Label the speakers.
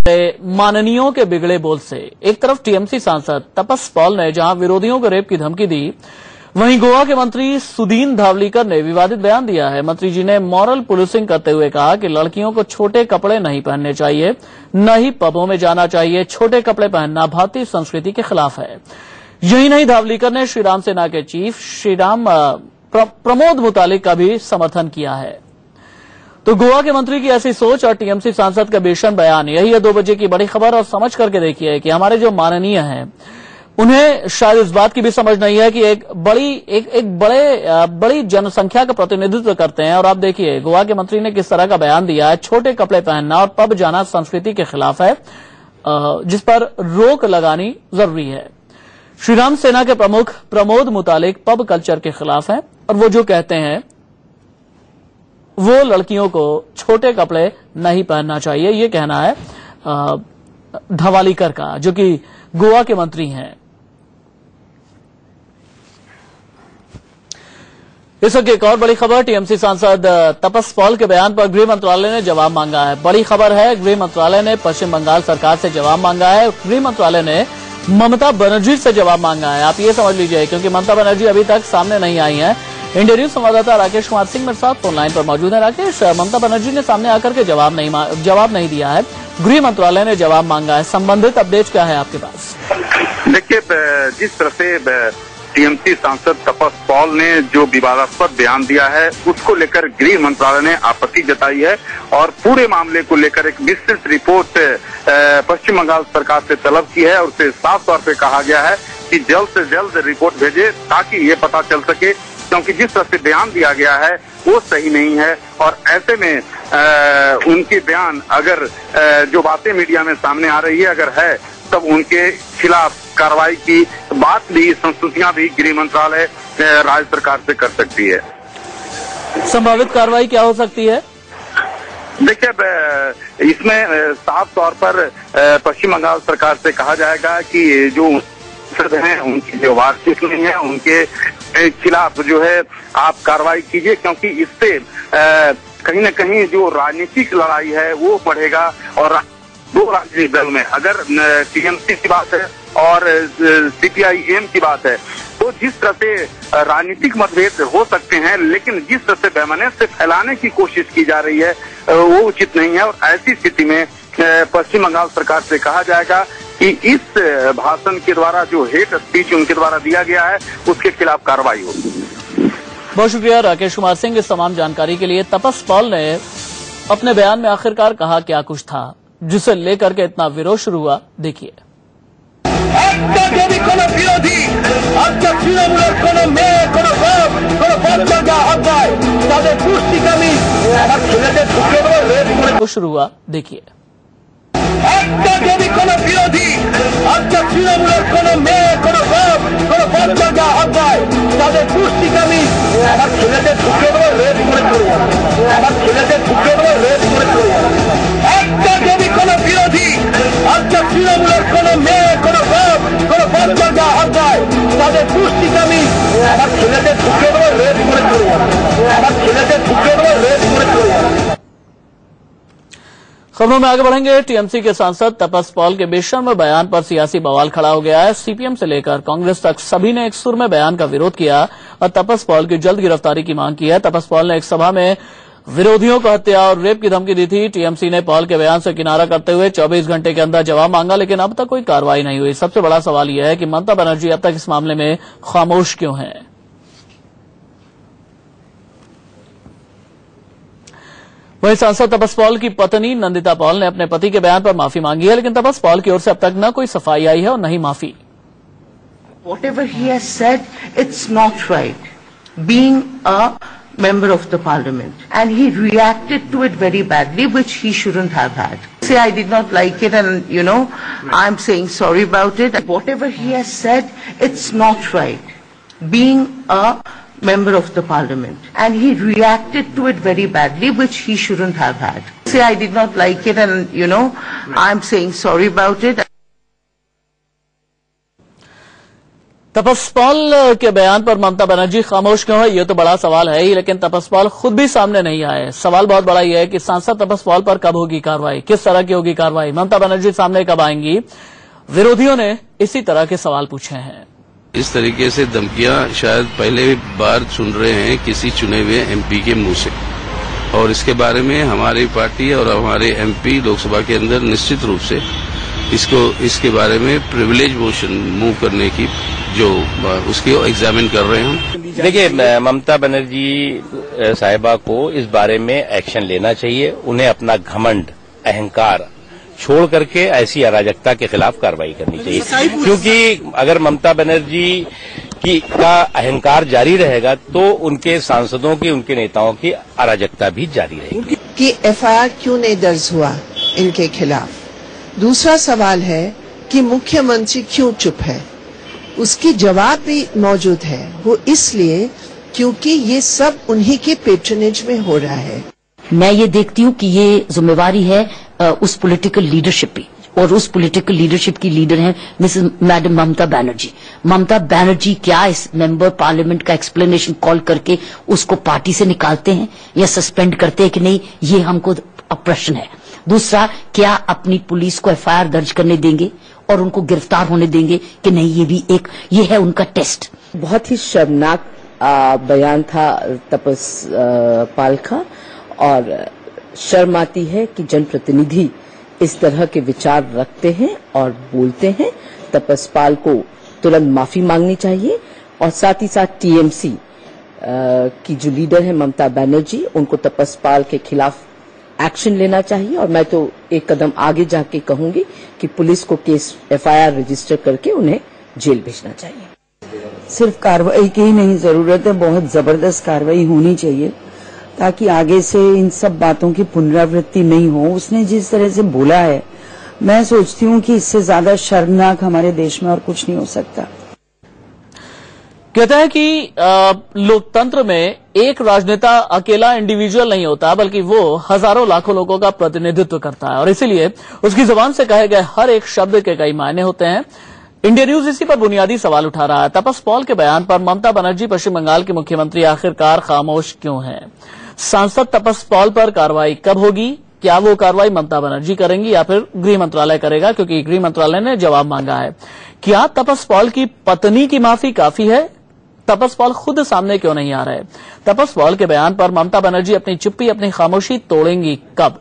Speaker 1: माननीयों के बिगड़े बोल से एक तरफ टीएमसी सांसद तपस पॉल ने जहां विरोधियों को रेप की धमकी दी, वहीं गोवा के मंत्री सुदीन धावलीकर ने विवादित बयान दिया है। मंत्री जी ने मॉरल पुलिसिंग करते हुए कहा कि लड़कियों को छोटे कपड़े नहीं पहनने चाहिए, न ही पबों में जाना चाहिए। छोटे कपड़े पहनना भारतीय संस्कृति के खिलाफ है। यही नहीं, धावलीकर ने श्रीराम सेना के चीफ प्रमोद मुतालिक का भी समर्थन किया है। तो गोवा के मंत्री की ऐसी सोच और टीएमसी सांसद का भीषण बयान, यही है 2 बजे की बड़ी खबर। और समझ करके देखिए कि हमारे जो माननीय हैं उन्हें शायद इस बात की भी समझ नहीं है कि एक बड़ी जनसंख्या का प्रतिनिधित्व करते हैं। और आप देखिए गोवा के मंत्री ने किस तरह का बयान दिया है। छोटे कपड़े पहनना और पब जाना संस्कृति के खिलाफ है, जिस पर रोक लगानी जरूरी है। श्रीराम सेना के प्रमुख प्रमोद मुतालिक पब कल्चर के खिलाफ हैं और वो जो कहते हैं वो लड़कियों को छोटे कपड़े नहीं पहनना चाहिए, ये कहना है धावलीकर का, जो कि गोवा के मंत्री हैं। इस वक्त एक और बड़ी खबर, टीएमसी सांसद तपस पॉल के बयान पर गृह मंत्रालय ने जवाब मांगा है। बड़ी खबर है, गृह मंत्रालय ने पश्चिम बंगाल सरकार से जवाब मांगा है। गृह मंत्रालय ने ममता बनर्जी से जवाब मांगा है। आप ये समझ लीजिए, क्योंकि ममता बनर्जी अभी तक सामने नहीं आई है। इंडिया न्यूज संवाददाता राकेश कुमार सिंह मेरे साथ फोन लाइन पर मौजूद है। राकेश, ममता बनर्जी ने सामने आकर के जवाब नहीं दिया है, गृह मंत्रालय ने जवाब मांगा है। संबंधित अपडेट क्या है आपके पास?
Speaker 2: देखिए, जिस तरह से टीएमसी सांसद तपस पॉल ने जो विवादास्पद बयान दिया है, उसको लेकर गृह मंत्रालय ने आपत्ति जताई है और पूरे मामले को लेकर एक विस्तृत रिपोर्ट पश्चिम बंगाल सरकार से तलब की है। और उसे साफ तौर पे कहा गया है कि जल्द से जल्द रिपोर्ट भेजे, ताकि ये पता चल सके, क्योंकि जिस तरह से बयान दिया गया है वो सही नहीं है। और ऐसे में उनके बयान, अगर जो बातें मीडिया में सामने आ रही है अगर है, तब उनके खिलाफ कार्रवाई की बात भी, संस्तुतियां भी गृह मंत्रालय राज्य सरकार से कर सकती है।
Speaker 1: संभावित कार्रवाई क्या हो सकती है?
Speaker 2: देखिए, इसमें साफ तौर पर पश्चिम बंगाल सरकार से कहा जाएगा कि जो हैं उनकी जो वार्षिक नहीं है, उनके खिलाफ जो है आप कार्रवाई कीजिए, क्योंकि इससे कहीं न कहीं जो राजनीतिक लड़ाई है वो बढ़ेगा। और दो राजनीतिक दल में अगर टीएमसी की बात है और सीपीआई-एम की बात है, तो जिस तरह से राजनीतिक मतभेद हो सकते हैं, लेकिन जिस तरह से पैमाने से फैलाने की कोशिश की जा रही है वो उचित नहीं है। और ऐसी स्थिति में पश्चिम बंगाल सरकार से कहा जाएगा कि इस भाषण के द्वारा जो हेट स्पीच उनके द्वारा दिया गया है उसके खिलाफ कार्रवाई होगी।
Speaker 1: बहुत शुक्रिया राकेश कुमार सिंह इस तमाम जानकारी के लिए। तपस पॉल ने अपने बयान में आखिरकार कहा क्या कुछ था, जिसे लेकर के इतना विरोध शुरू हुआ, देखिए। शुरू हुआ, देखिए।
Speaker 3: একটা যদি কোনো বিরোধী আজকে তৃণমূলের কোনো মেয়ে, কোনো বাপ, কোনো বাচ্চাকে হাত দেয়, তাদের পুষ্টিকামী আমার ছেলেদের ঢুকে দেবো, রেপ করে চলে যাবে, আমার ছেলেদের ঢুকে দেবো, রেপ করে চলে যাবে। একটা যদি কোনো বিরোধী আজকে তৃণমূলের কোনো মেয়ে, কোনো বাপ, কোনো বাচ্চাকে হাত দেয়, তাদের পুষ্টিকামী আমার ছেলেদের ঢুকে দেবো, রেপ করে চলে যাবে, আমার ছেলেদের ঢুকে দেবো, রেপ করে চলে যাবে।
Speaker 1: खबरों में आगे बढ़ेंगे। टीएमसी के सांसद तपस पॉल के बेशर्म बयान पर सियासी बवाल खड़ा हो गया है। सीपीएम से लेकर कांग्रेस तक सभी ने एक सुर में बयान का विरोध किया और तपस पॉल की जल्द गिरफ्तारी की मांग की है। तपस पॉल ने एक सभा में विरोधियों को हत्या और रेप की धमकी दी थी। टीएमसी ने पॉल के बयान से किनारा करते हुए 24 घंटे के अंदर जवाब मांगा, लेकिन अब तक कोई कार्रवाई नहीं हुई। सबसे बड़ा सवाल यह है कि ममता बनर्जी अब तक इस मामले में खामोश क्यों है। वहीं सांसद तपस पॉल की पत्नी नंदिता पॉल ने अपने पति के बयान पर माफी मांगी है, लेकिन तपस पॉल की ओर से अब तक न कोई सफाई आई है और न ही माफी।
Speaker 4: Whatever he has said, it's not right. Being a member of the parliament, and he reacted to it very badly, which he shouldn't have had. Say I did not like it, and I'm saying sorry about it. Whatever he has said, it's not right. Being a member of the parliament, and he reacted to it very badly, which he shouldn't have had. Say I did not like it, and I'm saying sorry about it.
Speaker 1: Tapas Paul के बयान पर ममता बनर्जी खामोश क्यों है, ये तो बड़ा सवाल है ही, लेकिन तपस पॉल खुद भी सामने नहीं आए। सवाल बहुत बड़ा ये है कि सांसद तपस पॉल पर कब होगी कार्रवाई, किस तरह की होगी कार्रवाई, ममता बनर्जी सामने कब आएंगी। विरोधियों ने इसी तरह के सवाल पूछे हैं।
Speaker 5: इस तरीके से धमकियां शायद पहले बार सुन रहे हैं किसी चुने हुए एमपी के मुंह से, और इसके बारे में हमारी पार्टी और हमारे एमपी लोकसभा के अंदर निश्चित रूप से इसके बारे में प्रिविलेज मोशन मूव करने की जो उसकी एग्जामिन कर रहे हैं।
Speaker 6: देखिए, ममता बनर्जी साहिबा को इस बारे में एक्शन लेना चाहिए। उन्हें अपना घमंड, अहंकार छोड़ करके ऐसी अराजकता के खिलाफ कार्रवाई करनी चाहिए, क्योंकि अगर ममता बनर्जी का अहंकार जारी रहेगा तो उनके सांसदों की, उनके नेताओं की अराजकता भी जारी रहेगी।
Speaker 7: कि एफआईआर क्यों नहीं दर्ज हुआ इनके खिलाफ। दूसरा सवाल है कि मुख्यमंत्री क्यों चुप है, उसकी जवाब भी मौजूद है। वो इसलिए क्योंकि ये सब उन्हीं के पेट्रोनेज में हो रहा है।
Speaker 8: मैं ये देखती हूँ कि ये जिम्मेवारी है उस पॉलिटिकल लीडरशिप की, और उस पॉलिटिकल लीडरशिप की लीडर हैं मिसेस मैडम ममता बनर्जी। ममता बनर्जी क्या इस मेंबर पार्लियामेंट का एक्सप्लेनेशन कॉल करके उसको पार्टी से निकालते हैं या सस्पेंड करते हैं कि नहीं, ये हमको प्रश्न है। दूसरा, क्या अपनी पुलिस को एफआईआर दर्ज करने देंगे और उनको गिरफ्तार होने देंगे कि नहीं, ये भी एक ये है उनका टेस्ट।
Speaker 9: बहुत ही शर्मनाक बयान था तपस पाल का, और शर्म आती है कि जनप्रतिनिधि इस तरह के विचार रखते हैं और बोलते हैं। तपस पाल को तुरंत माफी मांगनी चाहिए, और साथ ही साथ टीएमसी की जो लीडर है ममता बनर्जी, उनको तपस पाल के खिलाफ एक्शन लेना चाहिए। और मैं तो एक कदम आगे जाके कहूंगी कि पुलिस को केस एफआईआर रजिस्टर करके उन्हें जेल भेजना चाहिए।
Speaker 10: सिर्फ कार्रवाई की ही नहीं जरूरत है, बहुत जबरदस्त कार्रवाई होनी चाहिए ताकि आगे से इन सब बातों की पुनरावृत्ति नहीं हो। उसने जिस तरह से बोला है, मैं सोचती हूँ कि इससे ज्यादा शर्मनाक हमारे देश में और कुछ नहीं हो सकता।
Speaker 1: कहते हैं कि लोकतंत्र में एक राजनेता अकेला इंडिविजुअल नहीं होता, बल्कि वो हजारों लाखों लोगों का प्रतिनिधित्व करता है, और इसीलिए उसकी जुबान से कहे गए हर एक शब्द के कई मायने होते हैं। इंडिया न्यूज इसी पर बुनियादी सवाल उठा रहा है। तपस पॉल के बयान पर ममता बनर्जी पश्चिम बंगाल की मुख्यमंत्री आखिरकार खामोश क्यों हैं? सांसद तपस पॉल पर कार्रवाई कब होगी? क्या वो कार्रवाई ममता बनर्जी करेंगी या फिर गृह मंत्रालय करेगा, क्योंकि गृह मंत्रालय ने जवाब मांगा है। क्या तपस पॉल की पत्नी की माफी काफी है? तपस पॉल खुद सामने क्यों नहीं आ रहे? तपस पॉल के बयान पर ममता बनर्जी अपनी चुप्पी, अपनी खामोशी तोड़ेंगी कब?